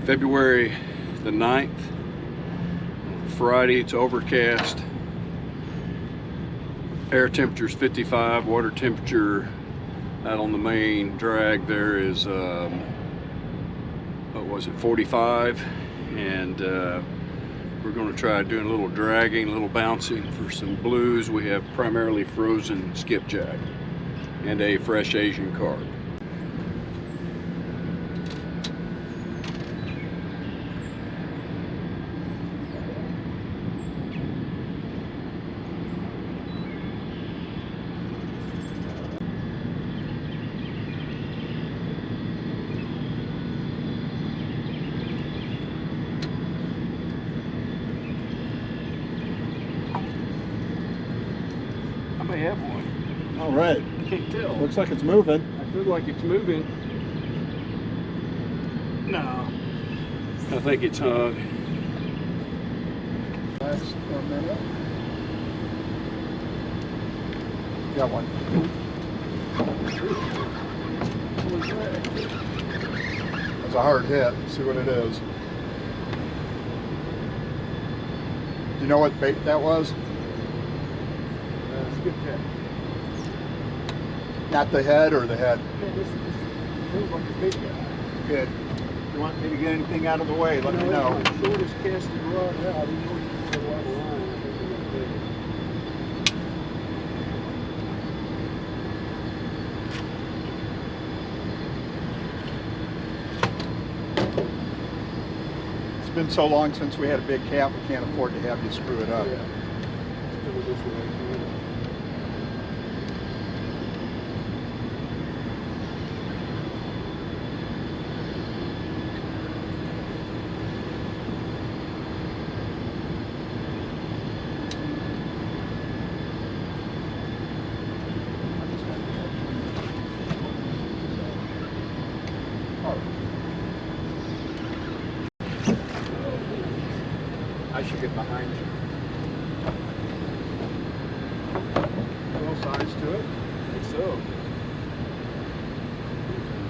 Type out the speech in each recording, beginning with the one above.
February the 9th, Friday. It's overcast. Air temperature is 55. Water temperature out on the main drag there is what was it, 45. And we're going to try doing a little dragging, a little bouncing for some blues. We have primarily frozen skipjack and a fresh Asian carp. I may have one. All right. I can't tell. Looks like it's moving. I feel like it's moving. No. I think it's hung. Last for a minute. Got one. That's a hard hit. Let's see what it is. Do you know what bait that was? Skipjack. Not the head or the head? Yeah, this feels like a big guy. Good. If you want me to get anything out of the way, let me know. It's the shortest casted rod out. I didn't know you could have a line. I think it was big. It's been so long since we had a big cap, we can't afford to have you screw it up. Yeah. Let's do it this way. I should get behind you. A little size to it. I think so.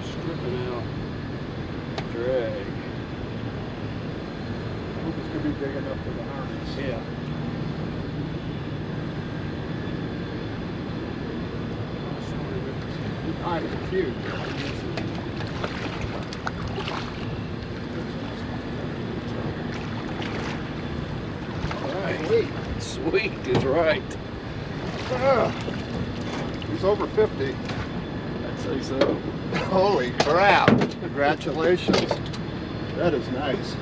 Stripping out drag. I hope it's going to be big enough for the harness. Yeah. Ah, it's cute. Sweet is right. He's over 50. I'd say so. Holy crap. Congratulations. That is nice.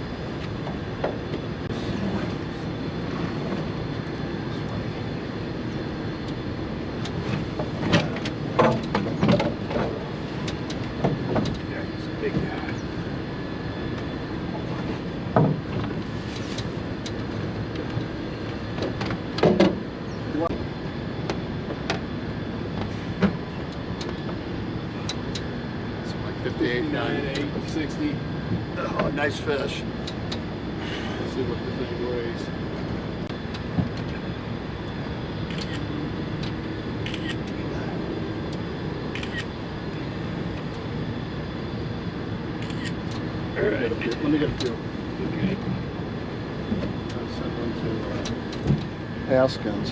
Yeah, he's a big guy. It's like 58, 58, 60. Oh, nice fish. Let's see what the thing weighs. All right. Let me get a few. Okay. I'll send them to Haskins.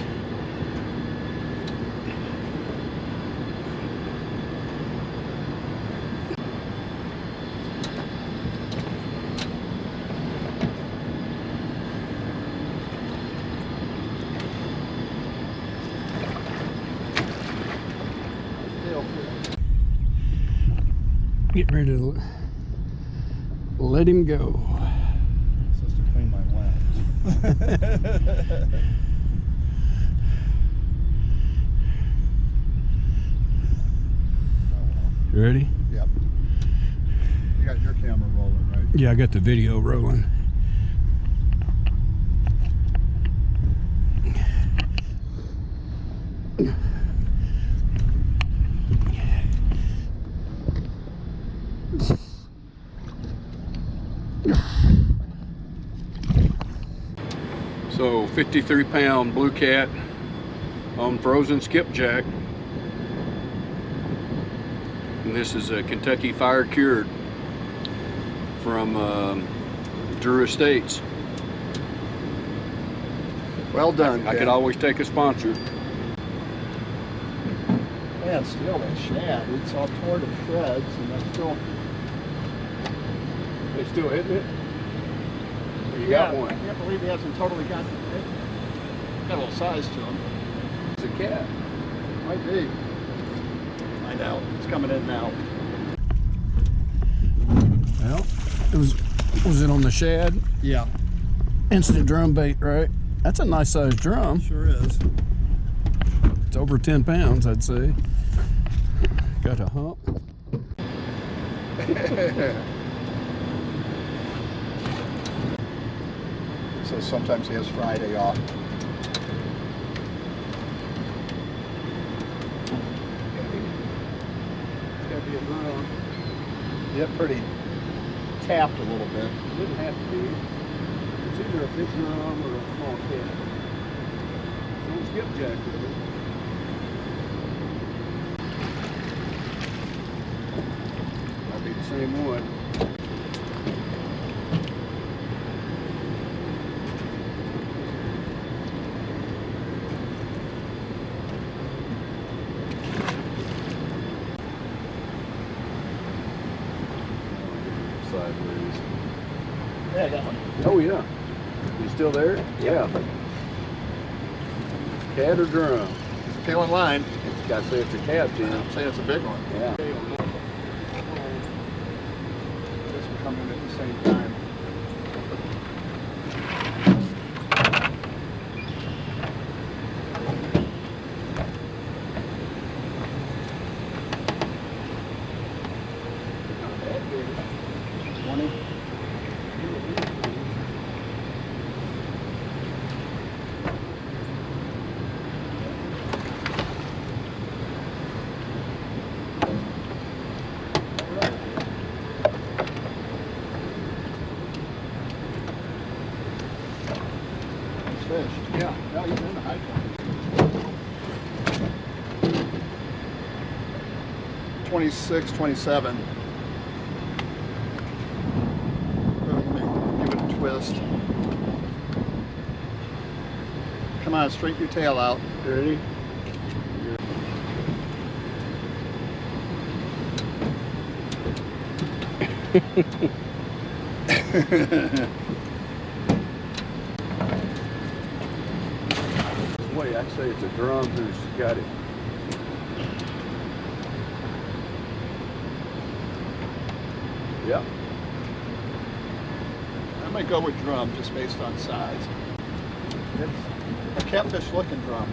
Get ready to let him go. Supposed to clean my lens. You ready? Yep. You got your camera rolling, right? Yeah, I got the video rolling. So 53-pound blue cat on frozen skipjack. And this is a Kentucky fire cured from Drew Estates. Well done, I Ken. could always take a sponsor. Yeah, still that shad. It's all torn to shreds, and that's still. They still hitting it? You got one. I can't believe he hasn't totally got a little size to him. It's a cat. Might be. Find out. It's coming in now. Well, was it on the shad? Yeah, Instant drum bait, right? That's a nice sized drum. sure is. It's over 10 pounds, I'd say. Got a hump. So sometimes he has Friday off. It's gotta be a drum. Yeah, pretty tapped a little bit. It didn't have to be. It's either a big drum or a small cat. Don't skipjack with it. Might be the same one. Sideways. Yeah, I got one. Oh yeah. You still there? Yeah. Cat or drum? Tail in line. It's gotta say it's a cat, Jim. I'd say it's a big one. Yeah. This will come in at the same time. Not that big. 20. Fish. Yeah. No, he's in the high point. 26, 27. Let me give it a twist. Come on, straighten your tail out. Ready? Wait, I'd say it's a drum who's got it. Yep. I might go with drum just based on size. It's a catfish looking drum.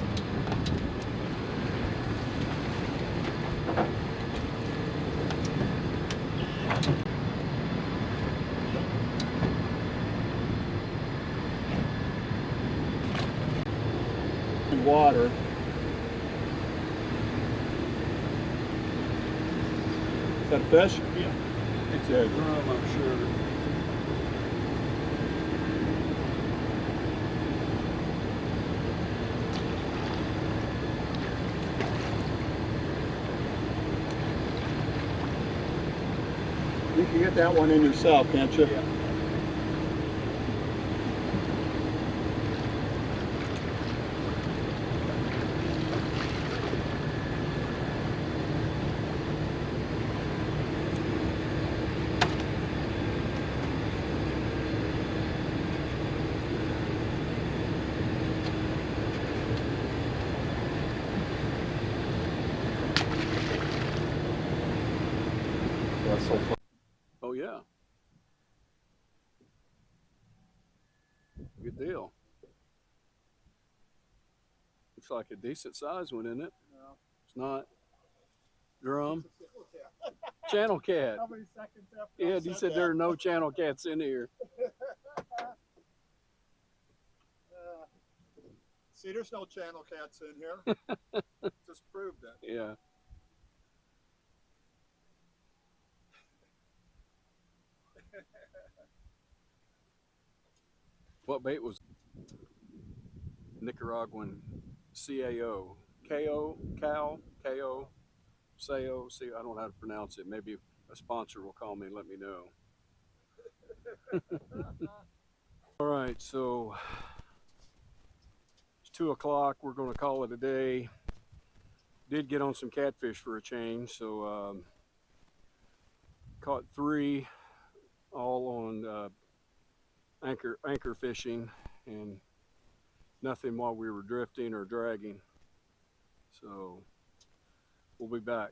In water. Is that a fish? Yeah. It's a drum, I'm sure. You can get that one in yourself, can't you? Yeah. That's so fun. Oh yeah. Good deal. Looks like a decent size one, isn't it? No. It's not. Drum. Channel cat. How many seconds after Yeah, I you said that? there are no channel cats in here. See, there's no channel cats in here. Just proved it. Yeah. What bait was Nicaraguan CAO? KO? Cal? KO? SAO? See, I don't know how to pronounce it. Maybe a sponsor will call me and let me know. All right, so it's 2 o'clock. We're going to call it a day. Did get on some catfish for a change, so caught 3, all on anchor fishing, and nothing while we were drifting or dragging. So we'll be back.